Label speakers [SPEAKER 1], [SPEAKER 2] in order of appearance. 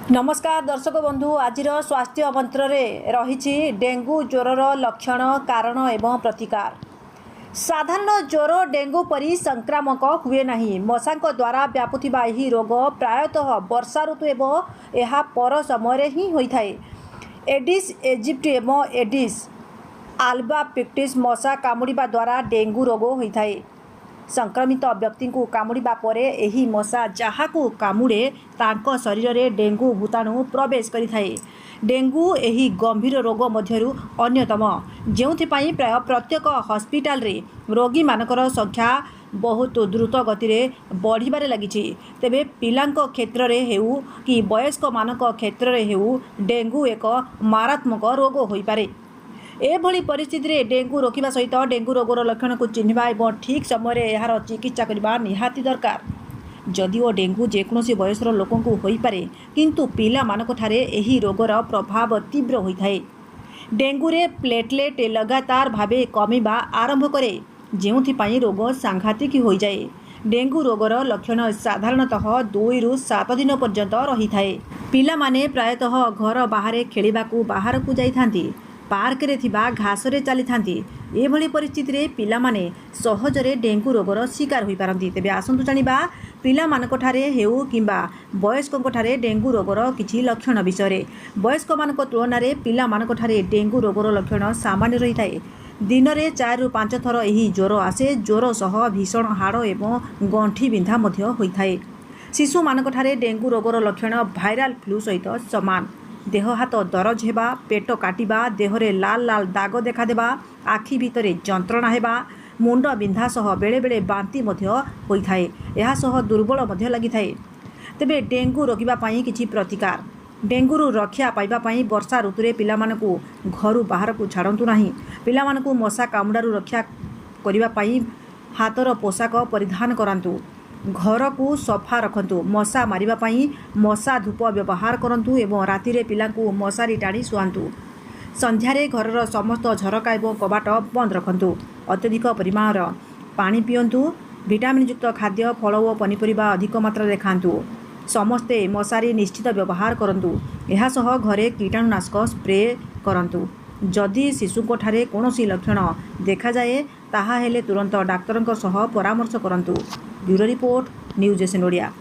[SPEAKER 1] नमस्कार दर्शक बंधु आज स्वास्थ्य मंत्र रही डेंगू ज्वरर लक्षण कारण एवं प्रतिकार। साधारण ज्वर डेंगू परी संक्रामक हुए नहीं। मशा द्वारा व्यापुवा यह रोग प्रायतः वर्षा ऋतु एवं यह पर समय ही होता है। एडिस इजिप्ट एवं एडिस आल्बापिक्टिस मशा कामुड़ा द्वारा डेंगू रोग होता है। संक्रमित व्यक्ति को कामुड़ा पर यही मशा जहाँ को कामुड़े तांको शरीर में डेंगू भूताणु प्रवेश करिथाए। डेंगू यही गंभीर रोग मध्यरु अन्यतम जोपाई प्राय प्रत्येक हॉस्पिटल रे रोगी मानकर संख्या बहुत द्रुत गति रे बढ़िबारे लगी। तेबे पिलांको क्षेत्र रे हेउ कि वयस्क मानक क्षेत्र रे हेउ डेंगू एक मारात्मक रोग होई पारे। एभली परिस्थिति रे डेंगू रोकवा सहित डेंगू रोगर लक्षण को चिन्हवा और ठीक समय यार चिकित्सा करने निहाती दरकार। जदिओ डेंगू जेकोसी बयसर लोक हो पारे किंतु पिला मानक ठारे एही रोगर प्रभाव तीव्र होता है। डेंगू रे प्लेटलेट लगातार भावे कमिबा आरंभ करे जोपाई रोग सांघातिक हो जाए। डेंगू रोगर लक्षण साधारणतः 2 ରୁ 7 दिन पर्यंत रही थाए। पिला माने प्रायतः घर बाहर खेलिबाकू बाहर को जाइथांती, पार्क रे थिबा घास रे चली थांती। एभली परिस्थिति रे पिला माने सहजरे डेंगू रोगर शिकार होई पारंती। तेबे आसंतु जानिबा पिला मानक ठारे हेउ किंबा वयस्क ठारे डेंगू रोगर किछि लक्षण विषय। वयस्क मानक तुलना रे पिला मानक ठारे डेंगू रोगर लक्षण सामान्य रही थाए। दिन रे 4 ରୁ 5 थर एही ज्वर आसे। ज्वर सह भीषण हाड़ एवं गंठी बिंधा मध्य होई थाए। शिशु मानक ठारे डेंगू रोगर लक्षण भाइराल फ्लू सहित समान। देह हाथ दरज हेबा, पेट काटिबा, देहरे लाल लाल दाग देखादेबा, आखि भितरे जंत्रणा हेबा, मुंड बिंधा सह बेले बेले बांती मध्य होइथाए। एहा सह दुर्बल मध्य लागिथाए। तेबे डेंगू रोकिबा पई किछि प्रतिकार। डेंगू रक्षा पाइबा पई वर्षा ऋतुरे पिलामानकू घरु बाहर को छाड़ंतु नाही। पिलामानकू मशा कामुडारू रक्षा करिबा पई हाथर पोशाक परिधान करंतु। घर को सफा रखंतु। मशा मारिबा पई मशा धूप व्यवहार करंतु एवं राति रे पिला को मशारी टाणी सुआंतु। संध्यारे घरर समस्त झरका एवं कबाट बंद रखंतु। अत्यधिक परिमाणर पानी पियंतु। विटामिन युक्त खाद्य फल और पनीपरिबा अधिक मात्रा रे खांतु। समस्ते मशारी निश्चित व्यवहार करंतु। एहा सह घरे कीटाणुनाशक स्प्रे करंतु। जदि शिशुको ठारे कोनोसी लक्षण देखा जाए ताहा हेले तुरंत डाक्तरंक सह परामर्श करंतु। Bureau report news SN Odia.